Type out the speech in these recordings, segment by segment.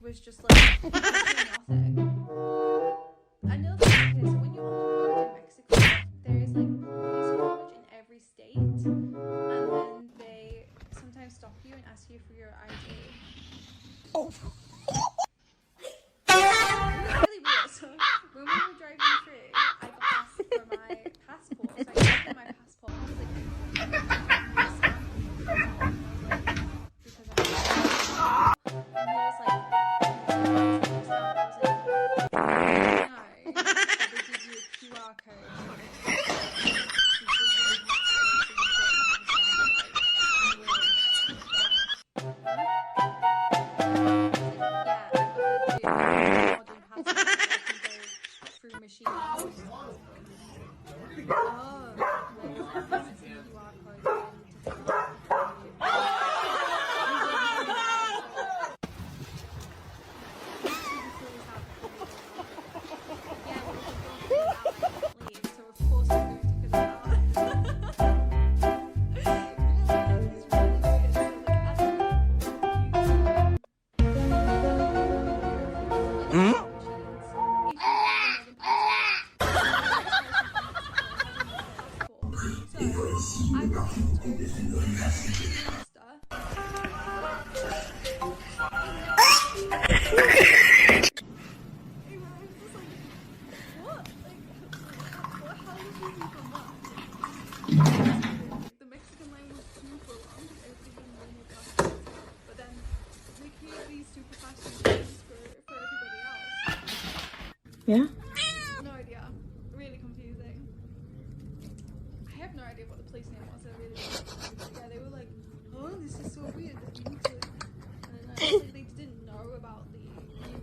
was just like nothing. I know that okay, so when you're on the road in Mexico, there is like police pretty much in every state, and then they sometimes stop you and ask you for your ID. Oh. Really weird. So when we were driving through, I got asked for my passport. So I gave them my passport. I was like, because I and he was like, no, they give you a QR code. The Mexican line was super long, everything normal passports, but then they create these super fast machines for everybody else. Yeah? No idea. Really confusing. I have no idea what the place name was. I really don't. Yeah, they were like, oh, this is so weird that you need to. And I was like, they didn't know about the new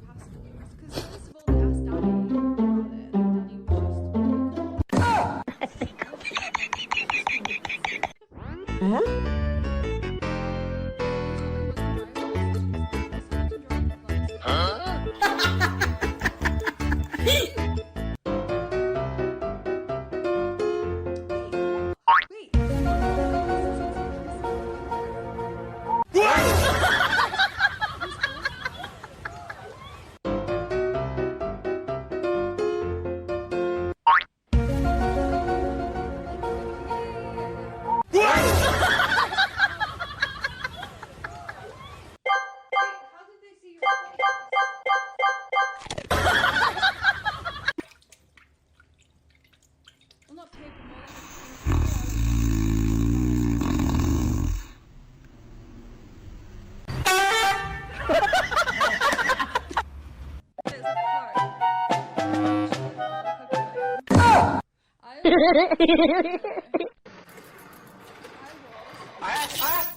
passports. Because first of all, they asked Danny about it, and Danny was just. Huh? God,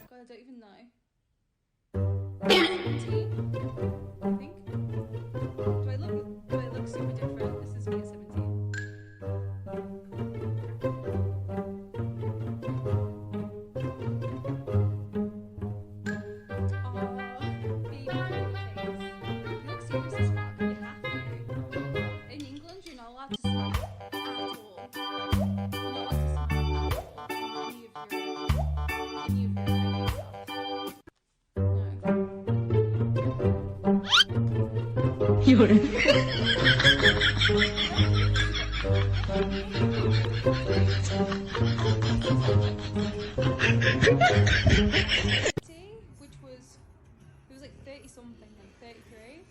I don't even know. 17, I think. Do I look super different? This is me at 17. Oh, baby face. You look serious as fuck. You have to. In England, you're not allowed to smoke at all. You're not allowed to smoke at all. Any of your ID stuff. Which was, it was like 30 something, like 33.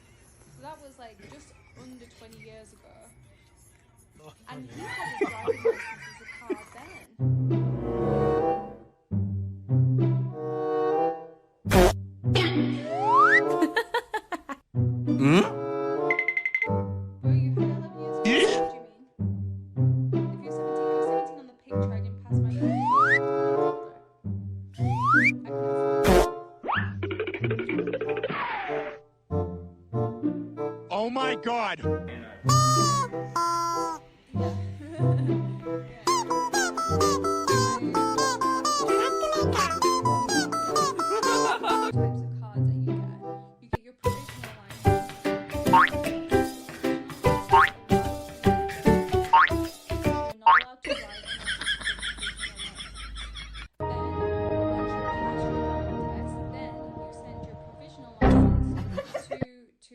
So that was like just under 20 years ago. And he had his driving license as a car then. Oh my God! To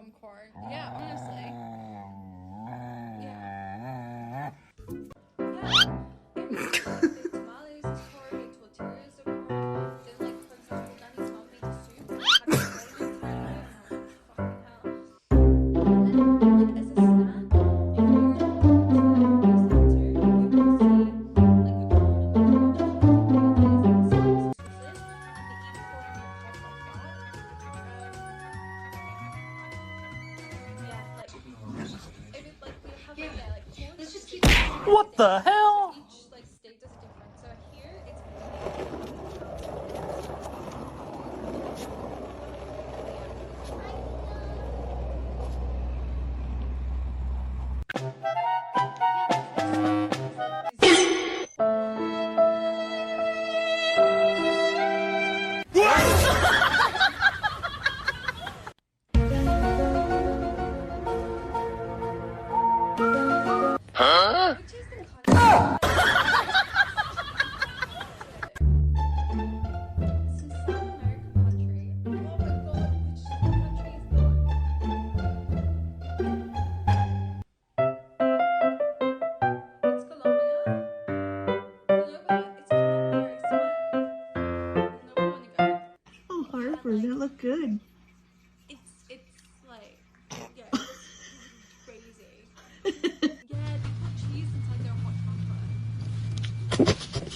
from corn. Yeah, honestly. Yeah. Yeah. The tamales is corn, the tortillas are corn. Then, like, for example, Danny told me the soup had corn inside of it, and I was like, fucking hell. And then, like, as a snack, if you're too, you will see, like, a corn on the What the hell? Each like state does different. So here it's Huh? which is the country? It's a South American country. Oh my god, which country is that? It's Colombia. Colombia, it's Colombia, I swear. I wanna go. Oh, Harvard, that looked good. It's like, yeah, it's crazy. Yeah, they put cheese inside their hot chocolate.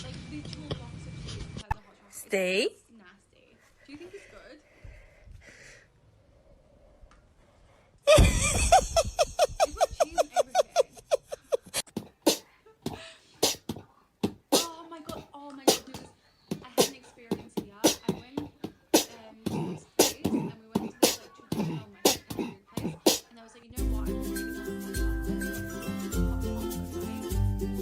Like literal blocks of cheese inside the hot chocolate. Stay. It's nasty. Do you think it's good? They put cheese in everything. Oh my god, dude, I had an experience here. I went to this place and we went to this like traditional Mexican food place, and I was like, you know what, I'm really gonna have hot chocolate, right? And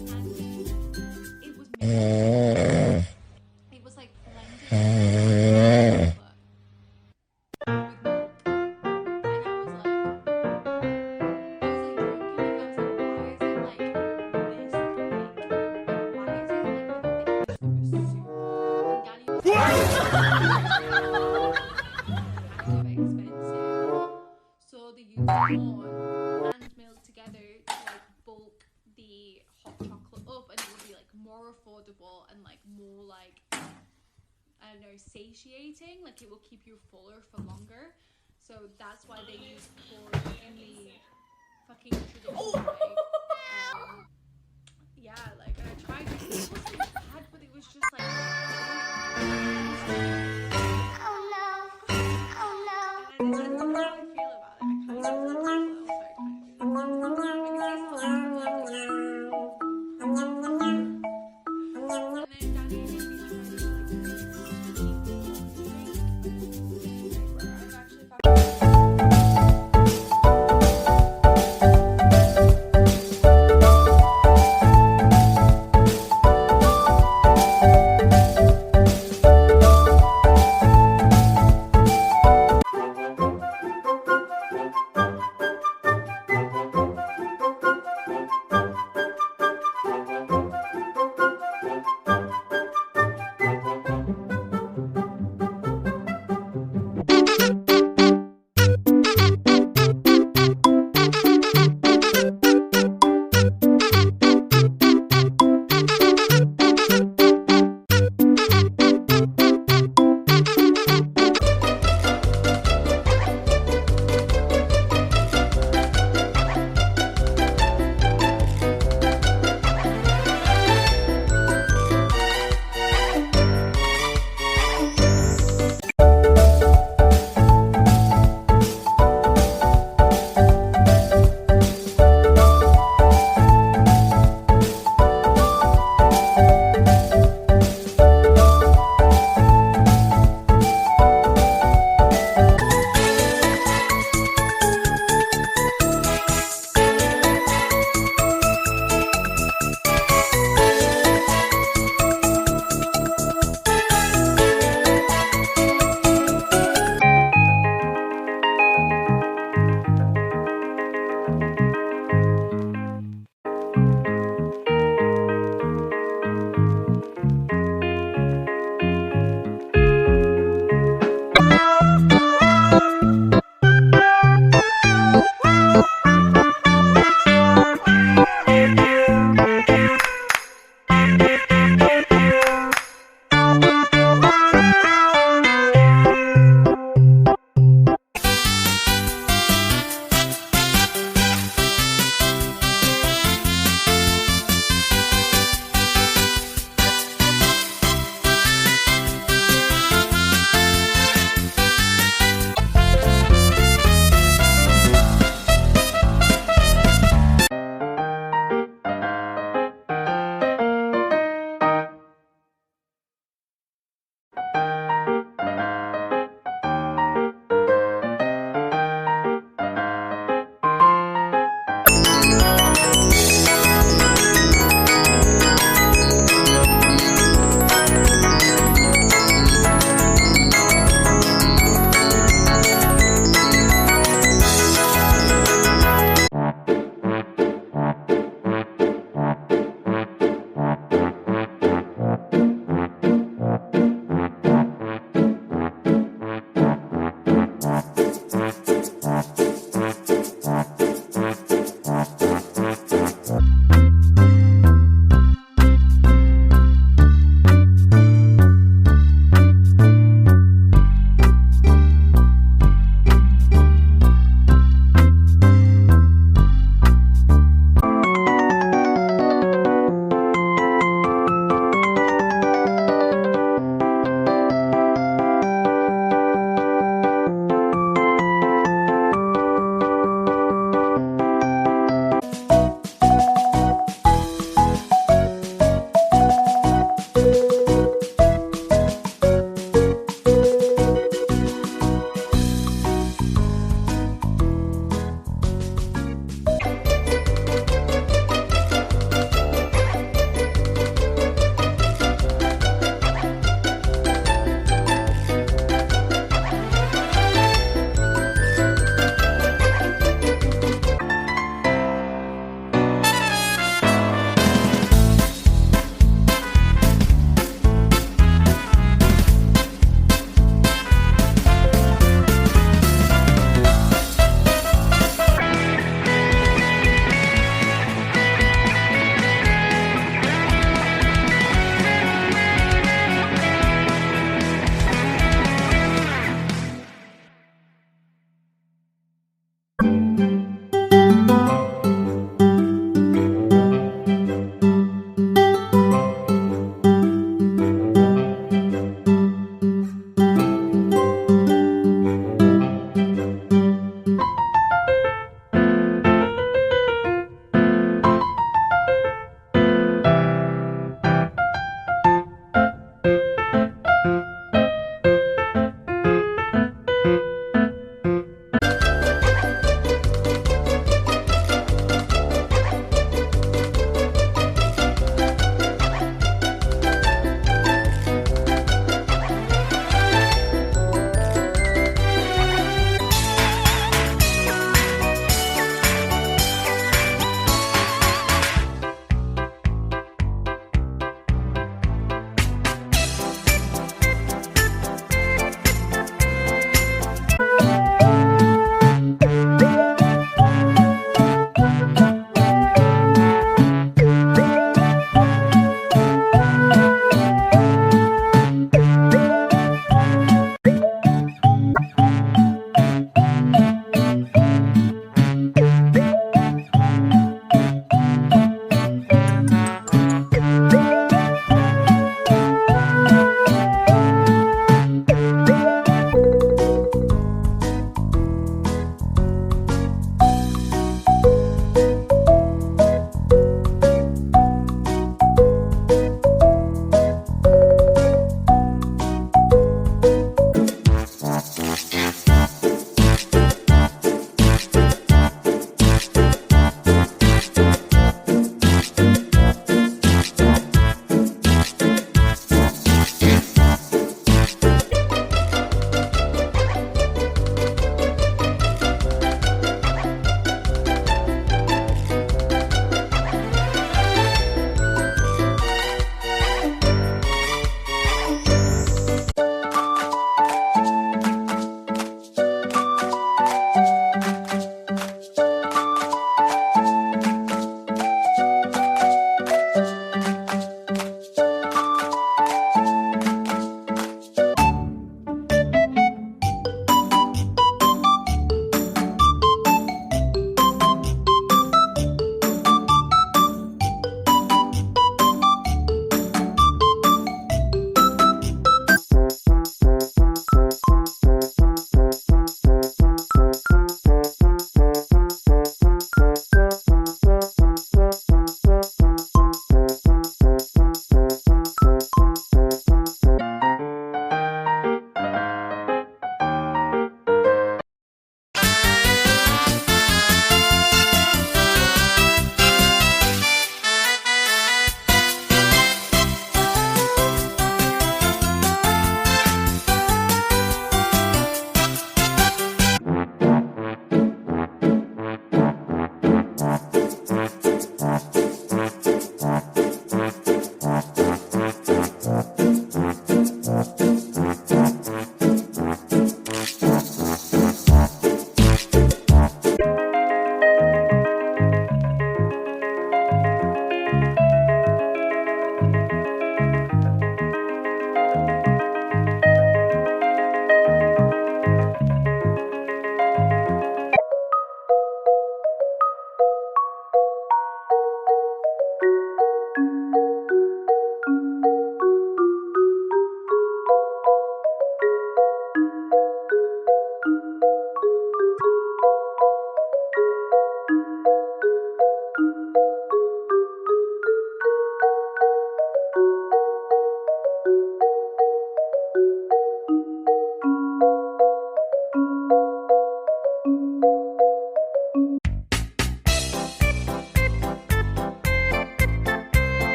it was made, it was like blended chocolate with milk. And I was like, so they use corn and milk together to like bulk the hot chocolate up, and it would be like more affordable and like more like, I don't know, satiating. Like it will keep you fuller for longer. So that's why they use corn in the fucking traditional way. Yeah, like I tried it. It wasn't bad, but it was just like. And I didn't know how I feel about it. I kind of just like, and then Danny made me try I've actually fucking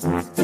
Bye.